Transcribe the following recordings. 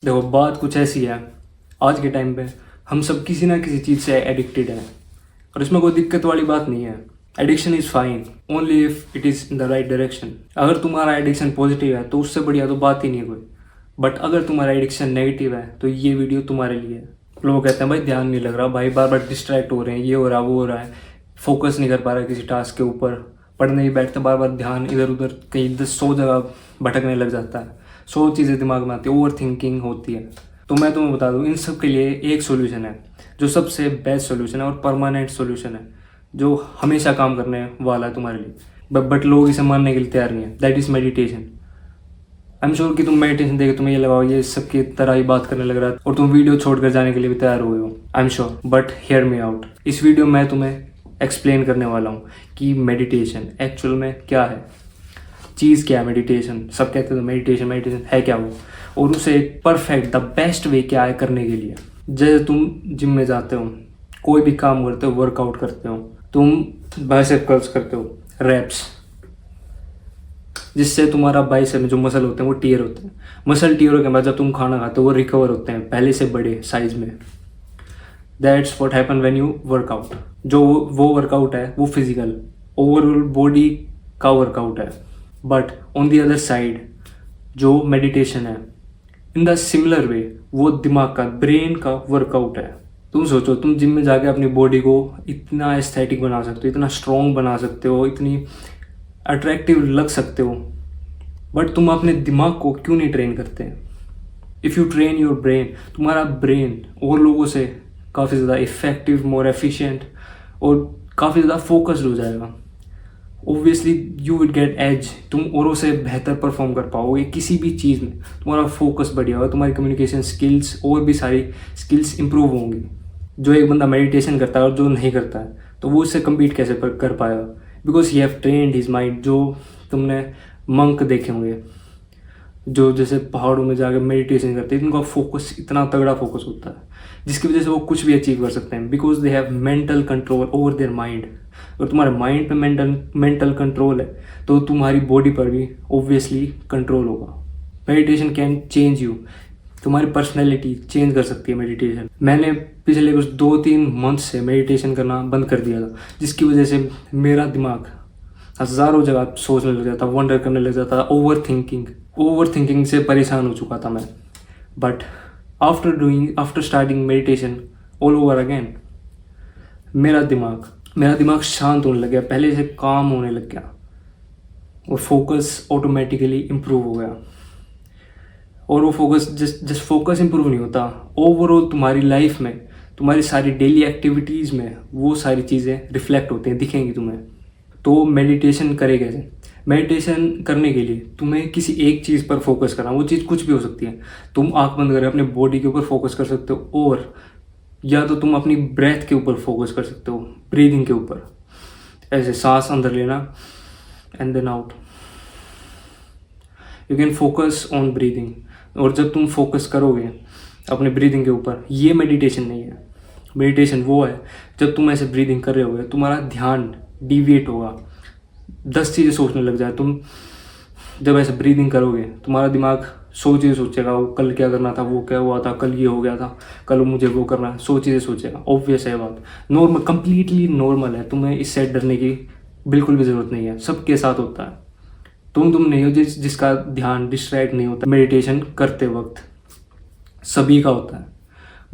देखो बात कुछ ऐसी है। आज के टाइम पे हम सब किसी ना किसी चीज़ से एडिक्टेड हैं और इसमें कोई दिक्कत वाली बात नहीं है। Addiction is fine only if it is in the right direction. अगर तुम्हारा एडिक्शन पॉजिटिव है तो उससे बढ़िया तो बात ही नहीं है कोई। बट अगर तुम्हारा एडिक्शन नेगेटिव है तो ये वीडियो तुम्हारे लिए है। लोग कहते हैं भाई ध्यान नहीं लग रहा, भाई बार बार डिस्ट्रैक्ट हो रहे हैं, ये हो रहा वो हो रहा है, फोकस नहीं कर पा रहा किसी टास्क के ऊपर, पढ़ने ही बैठते बार बार ध्यान इधर उधर कहीं 10-100 जगह भटकने लग जाता है, 100 चीज़ें दिमाग में आती है, ओवर थिंकिंग होती है। तो मैं तुम्हें बता दूँ इन सब के लिए एक सोल्यूशन है जो सबसे बेस्ट सोल्यूशन है और परमानेंट सोल्यूशन है जो हमेशा काम करने वाला है तुम्हारे लिए। बट लोग इसे मानने के लिए तैयार नहीं है। That is meditation. I am sure कि तुम मेडिटेशन देख तुम्हें ये लगाओ ये सबकी तरह ही बात करने लग रहा है और तुम वीडियो छोड़कर जाने के लिए भी तैयार हुए हो। I am sure, but hear me out. इस वीडियो में मैं तुम्हें एक्सप्लेन करने वाला हूँ कि मेडिटेशन एक्चुअल में क्या है, चीज़ क्या है मेडिटेशन। सब कहते हैं मेडिटेशन मेडिटेशन है क्या वो, और उसे एक परफेक्ट द बेस्ट वे क्या है करने के लिए। जैसे तुम जिम में जाते हो, कोई भी काम करते हो, वर्कआउट करते हो, तुम बाइसेप कर्ल्स करते हो, रैप्स, जिससे तुम्हारा बाइसेप में जो मसल होते हैं वो टीयर होते हैं। मसल टीयर के बाद जब तुम खाना खाते हो वो रिकवर होते हैं पहले से बड़े साइज में। That's what happen when you workout. जो वो वर्कआउट है वो फिजिकल ओवरऑल बॉडी का वर्कआउट है। But on the other side जो मेडिटेशन है इन द सिमिलर वे वो दिमाग का, ब्रेन का वर्कआउट है। तुम सोचो तुम जिम में जाके अपनी बॉडी को इतना एस्थेटिक बना सकते हो, इतना स्ट्रॉन्ग बना सकते हो, इतनी अट्रैक्टिव लग सकते हो, बट तुम अपने दिमाग को क्यों नहीं ट्रेन करते? If you train your brain, तुम्हारा ब्रेन और लोगों से काफ़ी ज़्यादा इफेक्टिव, मोर एफिशिएंट और काफ़ी ज़्यादा फोकस्ड हो जाएगा। Obviously you will get edge, तुम औरों से बेहतर परफॉर्म कर पाओगे किसी भी चीज़ में, तुम्हारा फोकस बढ़िया होगा, तुम्हारी कम्युनिकेशन स्किल्स और भी सारी स्किल्स इंप्रूव होंगी। जो एक बंदा मेडिटेशन करता है और जो नहीं करता है तो वो इससे कम्पीट कैसे कर पाएगा? Because he have trend his mind. जो तुमने मंक देखे होंगे जो जैसे पहाड़ों में जाकर मेडिटेशन करते हैं, उनका फोकस इतना तगड़ा फोकस होता है जिसकी वजह से वो कुछ भी अचीव कर सकते हैं, because they have mental control over their mind. अगर तुम्हारे माइंड पे मेंटल कंट्रोल है तो तुम्हारी बॉडी पर भी ऑब्वियसली कंट्रोल होगा। मेडिटेशन कैन चेंज यू, तुम्हारी पर्सनैलिटी चेंज कर सकती है मेडिटेशन। मैंने पिछले कुछ 2-3 मंथ से मेडिटेशन करना बंद कर दिया था, जिसकी वजह से मेरा दिमाग हज़ारों जगह सोचने लग जाता, वंडर करने लग जाता, ओवर थिंकिंग से परेशान हो चुका था मैं। But after starting meditation all over again मेरा दिमाग शांत होने लग गया, पहले से काम होने लग गया और फोकस ऑटोमेटिकली इम्प्रूव हो गया। और वो फोकस जस्ट फोकस इम्प्रूव नहीं होता, ओवरऑल तुम्हारी लाइफ में, तुम्हारी सारी डेली एक्टिविटीज़ में वो सारी चीज़ें रिफ्लेक्ट होती हैं, दिखेंगी तुम्हें। तो मेडिटेशन करे कैसे? मेडिटेशन करने के लिए तुम्हें किसी एक चीज़ पर फोकस करना, वो चीज़ कुछ भी हो सकती है। तुम आंख बंद करके अपने बॉडी के ऊपर फोकस कर सकते हो, और या तो तुम अपनी ब्रेथ के ऊपर फोकस कर सकते हो, ब्रीदिंग के ऊपर। ऐसे सांस अंदर लेना and then out. You can focus on breathing. और जब तुम फोकस करोगे अपने ब्रीदिंग के ऊपर, ये मेडिटेशन नहीं है। मेडिटेशन वो है जब तुम ऐसे ब्रीदिंग कर रहे होगे, तुम्हारा ध्यान डिविएट होगा, 10 चीज़ें सोचने लग जाए। तुम जब ऐसे ब्रीदिंग करोगे तुम्हारा दिमाग 100 चीज़ें सोचेगा, वो कल क्या करना था, वो क्या हुआ था, कल ये हो गया था, कल मुझे वो करना है, 100 चीज़ें सोचेगा। ऑब्वियस है बात, नॉर्मल, कंप्लीटली नॉर्मल है। तुम्हें इससे डरने की बिल्कुल भी ज़रूरत नहीं है, सबके साथ होता है। तुम नहीं हो जिसका ध्यान डिस्ट्रैक्ट नहीं होता मेडिटेशन करते वक्त, सभी का होता है।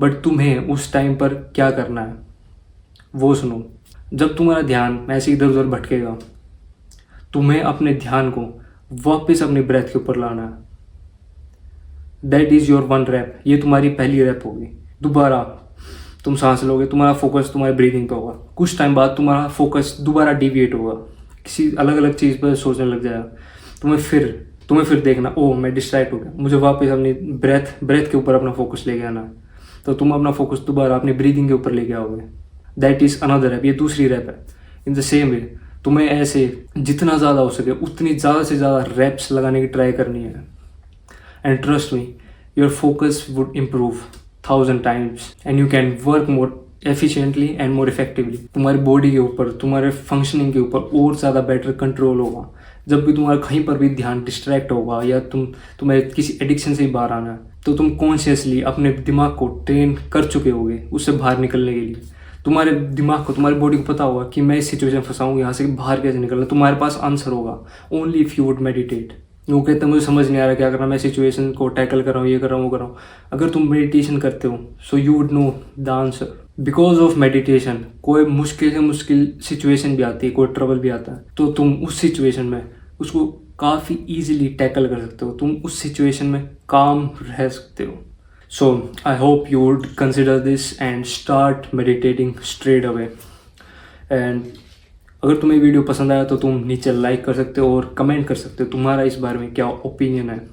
बट तुम्हें उस टाइम पर क्या करना है वो सुनो। जब तुम्हारा ध्यान ऐसे इधर उधर भटकेगा, तुम्हें अपने ध्यान को वापस अपनी ब्रेथ के ऊपर लाना है। That is your 1 rep. ये तुम्हारी पहली रैप होगी। दोबारा तुम सांस लोगे, तुम्हारा फोकस तुम्हारे ब्रीदिंग पे होगा। कुछ टाइम बाद तुम्हारा फोकस दोबारा डिविएट होगा, किसी अलग अलग चीज़ पर सोचने लग जाएगा। तुम्हें फिर देखना, ओह मैं डिस्ट्रैक्ट हो गया, मुझे वापस अपनी ब्रेथ के ऊपर अपना फोकस लेके आना है। तो तुम अपना फोकस दोबारा अपनी ब्रीदिंग के ऊपर लेके आओगे। That is another rep. ये दूसरी रैप है। इन द सेम वे तुम्हें ऐसे जितना ज़्यादा हो सके उतनी ज़्यादा से ज़्यादा रैप्स लगाने की ट्राई करनी है। And trust me, your focus would improve 1000 times and you can work more efficiently and more effectively. तुम्हारी बॉडी के ऊपर, तुम्हारे फंक्शनिंग के ऊपर और ज़्यादा बेटर कंट्रोल होगा। जब भी तुम्हारा कहीं पर भी ध्यान डिस्ट्रैक्ट होगा या तुम्हें किसी एडिक्शन से ही बाहर आना है, तो तुम कॉन्शियसली अपने दिमाग को ट्रेन कर चुके होगे उससे बाहर निकलने के लिए। तुम्हारे दिमाग को, तुम्हारी बॉडी को पता होगा कि मैं इस सिचुएशन फंसा हूँ, यहाँ से बाहर कैसे निकलना। तुम्हारे पास आंसर होगा only if you would meditate. वो कहते हैं मुझे समझ नहीं आ रहा क्या करना, मैं सिचुएशन को टैकल कर रहा हूँ, ये कर रहा हूँ, वो कर रहा हूँ। अगर तुम मेडिटेशन करते हो so you would know the answer. Because of meditation कोई मुश्किल से मुश्किल सिचुएशन भी आती है, कोई ट्रबल भी आता है, तो तुम उस सिचुएशन में उसको काफ़ी ईजिली टैकल कर सकते हो, तुम उस सिचुएशन में काम रह सकते हो। So I hope you would consider this and start meditating straight away. And अगर तुम्हें वीडियो पसंद आया तो तुम नीचे लाइक कर सकते हो और कमेंट कर सकते हो तुम्हारा इस बारे में क्या ओपिनियन है।